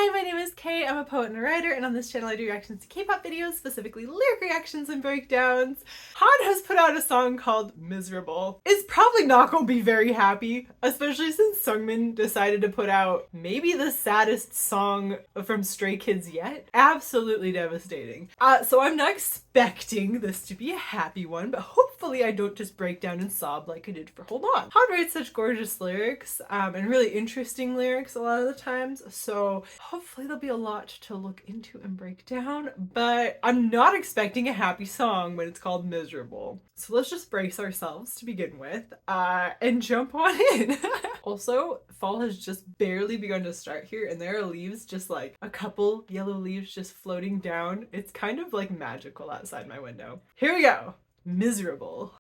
Hi, my name is Kay. I'm a poet and a writer, and on this channel I do reactions to K-pop videos, specifically lyric reactions and breakdowns. Han has put out a song called Miserable. It's probably not gonna be very happy, especially since Sungmin decided to put out maybe the saddest song from Stray Kids yet. Absolutely devastating. So I'm not expecting this to be a happy one, but hopefully I don't just break down and sob like I did for Hold On. Han writes such gorgeous lyrics, and really interesting lyrics a lot of the times, so hopefully there'll be a lot to look into and break down, but I'm not expecting a happy song when it's called Miserable. So let's just brace ourselves to begin with, and jump on in. Also, fall has just barely begun to start here, and there are leaves, just like a couple yellow leaves just floating down. It's kind of like magical outside my window. Here we go. Miserable.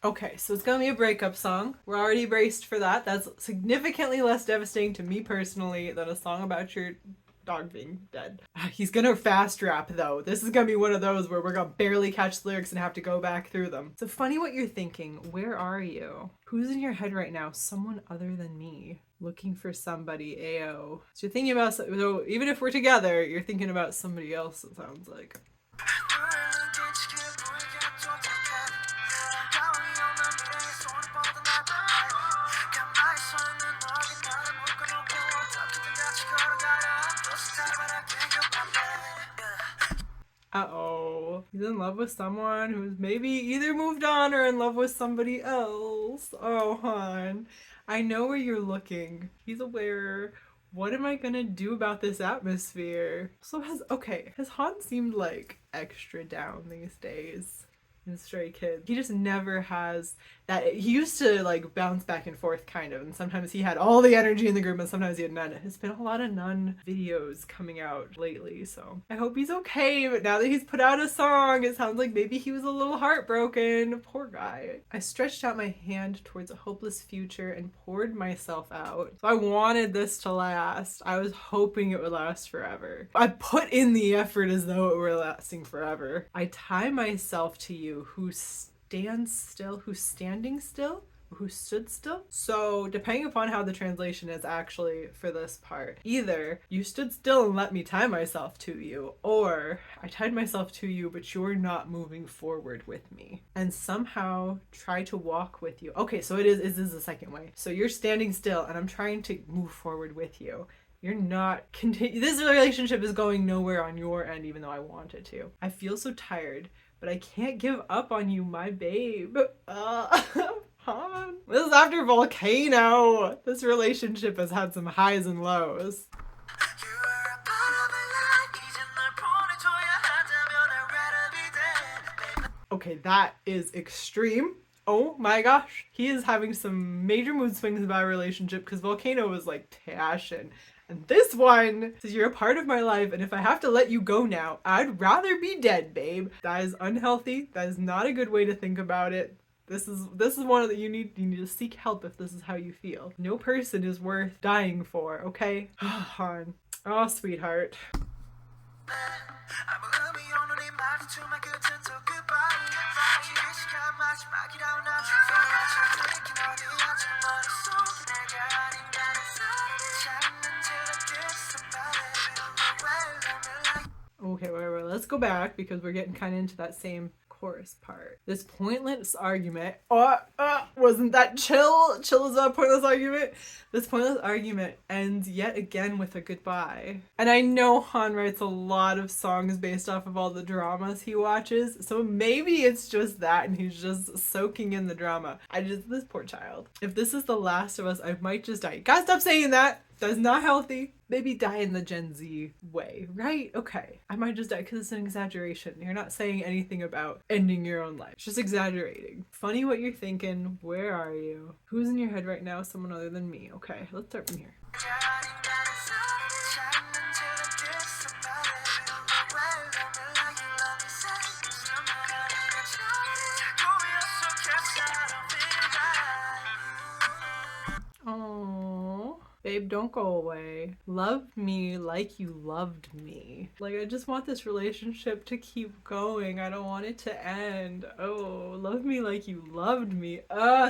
Okay, so it's gonna be a breakup song. We're already braced for that. That's significantly less devastating to me personally than a song about your dog being dead. He's gonna fast rap though. This is gonna be one of those where we're gonna barely catch the lyrics and have to go back through them. So funny what you're thinking. Where are you? Who's in your head right now? Someone other than me. Looking for somebody, AO. So you're thinking about, so even if we're together, you're thinking about somebody else, it sounds like. Uh-oh. He's in love with someone who's maybe either moved on or in love with somebody else. Oh, hon. I know where you're looking. He's aware. What am I gonna do about this atmosphere? So has Han seemed like extra down these days in Stray Kids? He just never has that. He used to like bounce back and forth kind of, and sometimes he had all the energy in the group and sometimes he had none. There's been a lot of none videos coming out lately, so I hope he's okay. But now that he's put out a song, it sounds like maybe he was a little heartbroken. Poor guy. I stretched out my hand towards a hopeless future and poured myself out. So I wanted this to last. I was hoping it would last forever. I put in the effort as though it were lasting forever. I tie myself to you who stands still, who's standing still, who stood still. So depending upon how the translation is actually for this part, either you stood still and let me tie myself to you, or I tied myself to you but you're not moving forward with me and somehow try to walk with you. Okay, so it is the second way. So you're standing still and I'm trying to move forward with you. You're not this relationship is going nowhere on your end, even though I want it to. I feel so tired, but I can't give up on you, my babe. Han. This is after Volcano. This relationship has had some highs and lows. Okay, that is extreme. Oh my gosh. He is having some major mood swings about a relationship because Volcano was like passion. And this one says you're a part of my life, and if I have to let you go now, I'd rather be dead, babe. That is unhealthy. That is not a good way to think about it. This is one of the you need to seek help if this is how you feel. No person is worth dying for, okay? Han. Oh, sweetheart. Okay, wait, let's go back because we're getting kind of into that same chorus part. This pointless argument, wasn't that chill? Chill is not a pointless argument. This pointless argument ends yet again with a goodbye. And I know Han writes a lot of songs based off of all the dramas he watches, so maybe it's just that and he's just soaking in the drama. This poor child. If this is The Last of Us, I might just die. Gotta stop saying that. That's not healthy. Maybe die in the Gen Z way, right? Okay. I might just die because it's an exaggeration. You're not saying anything about ending your own life. It's just exaggerating. Funny what you're thinking. Where are you? Who's in your head right now? Someone other than me. Okay, let's start from here. Babe, Don't go away. Love me like you loved me. Like, I just want this relationship to keep going. I don't want it to end. Oh, love me like you loved me.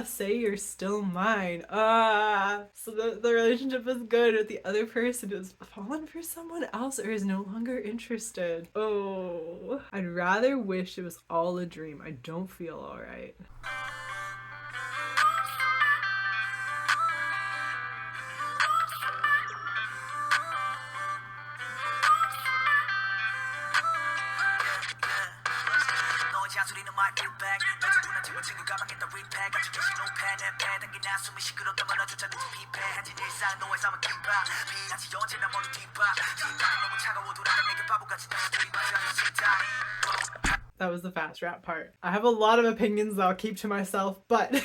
Say you're still mine. So the relationship is good, but the other person is fallen for someone else or is no longer interested. Oh, I'd rather wish it was all a dream. I don't feel alright. That was the fast rap part. I have a lot of opinions that I'll keep to myself, but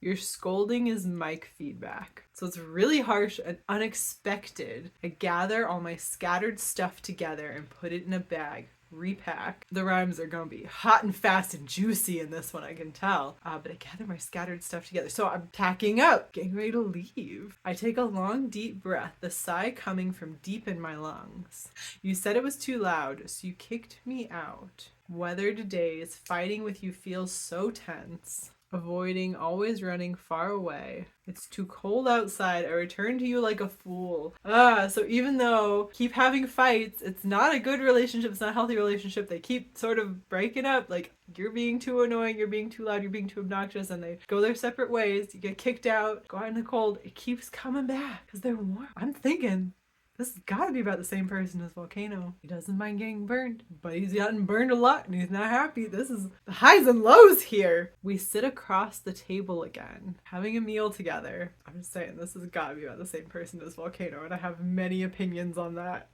your scolding is mic feedback. So it's really harsh and unexpected. I gather all my scattered stuff together and put it in a bag. Repack. The rhymes are gonna be hot and fast and juicy in this one, I can tell. But I gather my scattered stuff together. So I'm packing up, getting ready to leave. I take a long, deep breath, the sigh coming from deep in my lungs. You said it was too loud, so you kicked me out. Weathered days, fighting with you feels so tense. Avoiding, always running far away. It's too cold outside. I return to you like a fool. So even though keep having fights, it's not a good relationship, it's not a healthy relationship. They keep sort of breaking up. Like, you're being too annoying, you're being too loud, you're being too obnoxious, and they go their separate ways. You get kicked out, go out in the cold. It keeps coming back because they're warm. I'm thinking this has got to be about the same person as Volcano. He doesn't mind getting burned, but he's gotten burned a lot and he's not happy. This is the highs and lows here. We sit across the table again, having a meal together. I'm just saying, this has got to be about the same person as Volcano, and I have many opinions on that.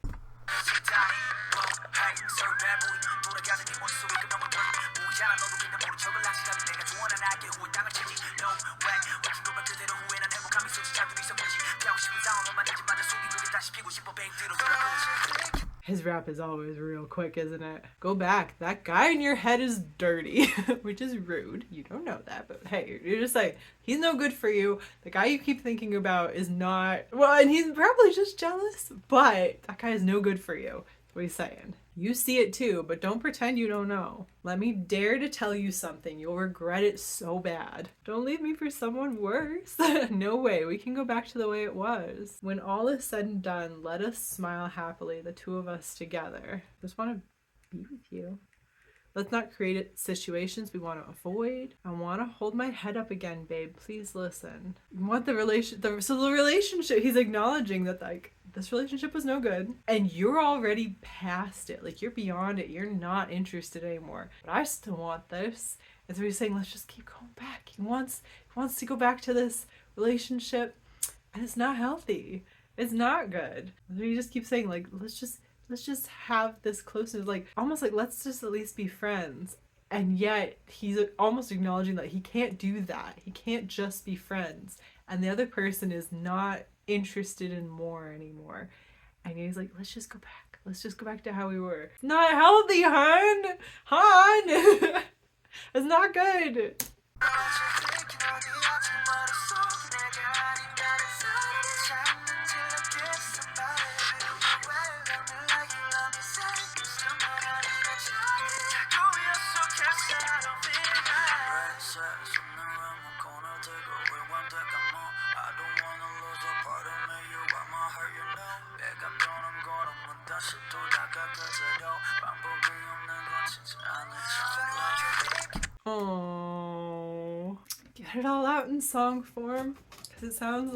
His rap is always real quick, isn't it? Go back. That guy in your head is dirty, which is rude. You don't know that, but hey, you're just like, he's no good for you. The guy you keep thinking about is not, well, and he's probably just jealous, but that guy is no good for you. That's what he's saying. You see it too, but don't pretend you don't know. Let me dare to tell you something. You'll regret it so bad. Don't leave me for someone worse. No way. We can go back to the way it was. When all is said and done, let us smile happily, the two of us together. Just want to be with you. Let's not create situations we want to avoid. I want to hold my head up again, babe. Please listen. You want the relationship, he's acknowledging that, like, this relationship was no good and you're already past it. Like, you're beyond it. You're not interested anymore. But I still want this. And so he's saying, let's just keep going back. He wants to go back to this relationship, and it's not healthy. It's not good. So he just keeps saying, like, let's just have this closeness, like, almost like, let's just at least be friends. And yet he's almost acknowledging that he can't do that. He can't just be friends. And the other person is not interested in more anymore. And he's like, let's just go back. Let's just go back to how we were. It's not healthy, hon. It's not good. Oh, get it all out in song form, because it sounds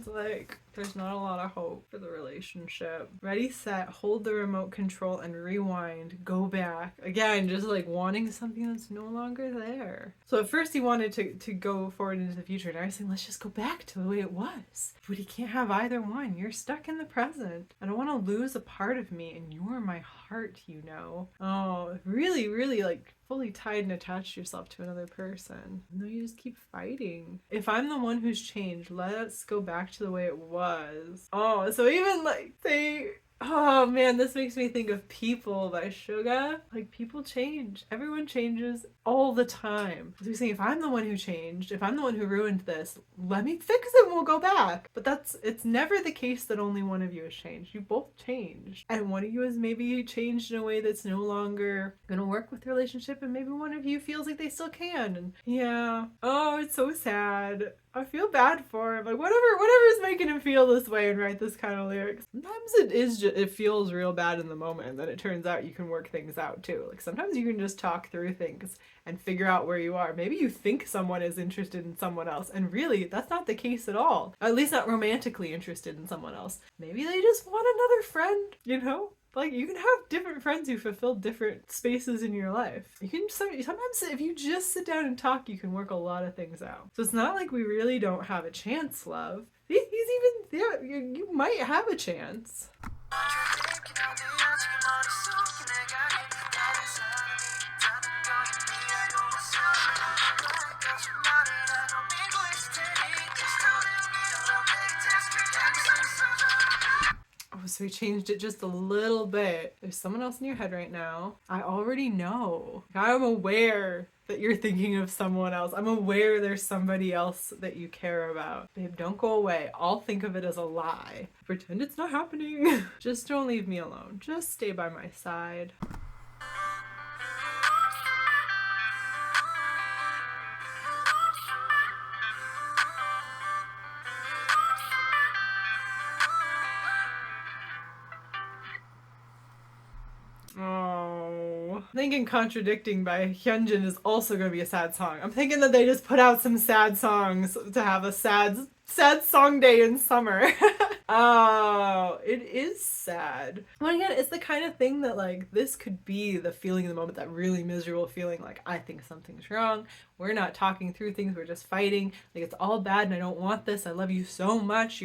like there's not a lot of hope for the relationship. Ready, set, hold the remote control and rewind, go back. Again, just like wanting something that's no longer there. So at first he wanted to go forward into the future, and I was saying, let's just go back to the way it was. But he can't have either one. You're stuck in the present. I don't want to lose a part of me, and you're my heart, you know. Oh, really, really, like, fully tied and attached yourself to another person. No, you just keep fighting. If I'm the one who's changed, let's go back to the way it was. Oh, so even like Oh man, this makes me think of People by Suga. Like, people change. Everyone changes all the time. So you're saying, if I'm the one who changed, if I'm the one who ruined this, let me fix it and we'll go back. But it's never the case that only one of you has changed. You both changed. And one of you has maybe changed in a way that's no longer gonna work with the relationship, and maybe one of you feels like they still can. And yeah. Oh, it's so sad. I feel bad for him. Like, whatever's making him feel this way and write this kind of lyrics. Sometimes it feels real bad in the moment, and then it turns out you can work things out too. Like, sometimes you can just talk through things and figure out where you are. Maybe you think someone is interested in someone else, and really, that's not the case at all. At least not romantically interested in someone else. Maybe they just want another friend, you know? Like, you can have different friends who fulfill different spaces in your life. You can sometimes, if you just sit down and talk, you can work a lot of things out. So it's not like we really don't have a chance, love. He's even, yeah, you might have a chance. Oh, so we changed it just a little bit. There's someone else in your head right now. I already know. I'm aware that you're thinking of someone else. I'm aware there's somebody else that you care about. Babe, don't go away. I'll think of it as a lie. Pretend it's not happening. Just don't leave me alone. Just stay by my side. Oh. I'm thinking Contradicting by Hyunjin is also going to be a sad song. I'm thinking that they just put out some sad songs to have a sad song day in summer. Oh, it is sad. Well, again, it's the kind of thing that, like, this could be the feeling in the moment, that really miserable feeling, like, I think something's wrong. We're not talking through things. We're just fighting. Like, it's all bad and I don't want this. I love you so much.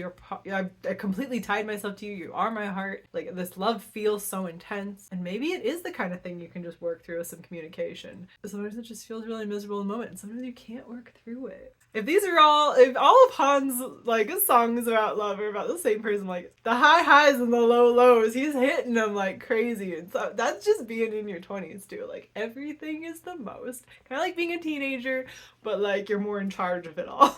I completely tied myself to you. You are my heart. Like, this love feels so intense. And maybe it is the kind of thing you can just work through with some communication. Sometimes it just feels really miserable in the moment, and sometimes you can't work through it. If all of Han's, like, songs about love are about the same person, like, the high highs and the low lows, he's hitting them like crazy. And so that's just being in your 20s too. Like, everything is the most. Kind of like being a teenager, but like you're more in charge of it all.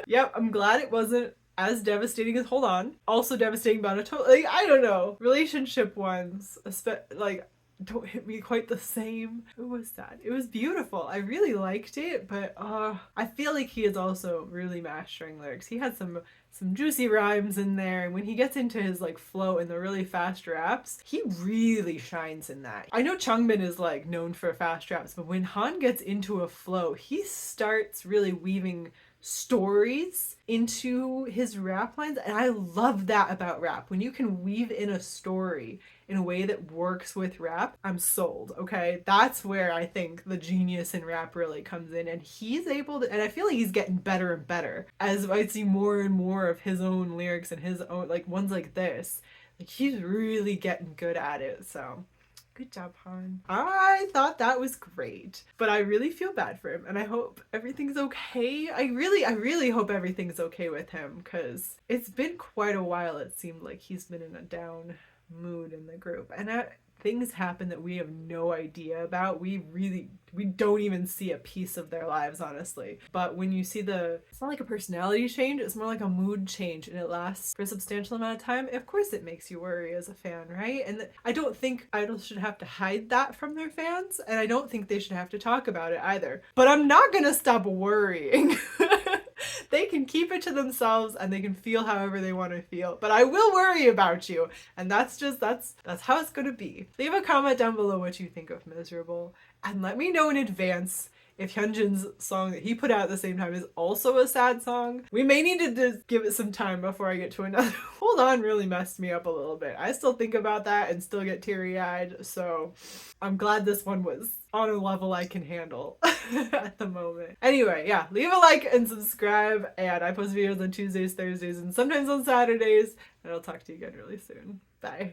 Yep, I'm glad it wasn't as devastating as Hold On. Also devastating about like, I don't know, relationship ones, like, don't hit me quite the same. It was sad. It was beautiful. I really liked it, but I feel like he is also really mastering lyrics. He had some juicy rhymes in there, and when he gets into his, like, flow in the really fast raps, he really shines in that. I know Changbin is, like, known for fast raps, but when Han gets into a flow, he starts really weaving stories into his rap lines, and I love that about rap. When you can weave in a story in a way that works with rap, I'm sold. Okay, that's where I think the genius in rap really comes in, and he's able to, and I feel like he's getting better and better as I see more and more of his own lyrics and his own, like, ones like this. Like, he's really getting good at it. So good job, Han. I thought that was great, but I really feel bad for him, and I hope everything's okay. I really hope everything's okay with him, because it's been quite a while. It seemed like he's been in a down mood in the group, and things happen that we have no idea about. We don't even see a piece of their lives, honestly. But when you see it's not like a personality change, it's more like a mood change, and it lasts for a substantial amount of time. Of course it makes you worry as a fan, right? And I don't think idols should have to hide that from their fans, and I don't think they should have to talk about it either. But I'm not gonna stop worrying. They can keep it to themselves, and they can feel however they want to feel. But I will worry about you, and that's how it's gonna be. Leave a comment down below what you think of Miserable, and let me know in advance if Hyunjin's song that he put out at the same time is also a sad song. We may need to just give it some time before I get to another. Hold On really messed me up a little bit. I still think about that and still get teary-eyed, so I'm glad this one was on a level I can handle at the moment. Anyway, yeah, leave a like and subscribe, and I post videos on Tuesdays, Thursdays, and sometimes on Saturdays, and I'll talk to you again really soon. Bye.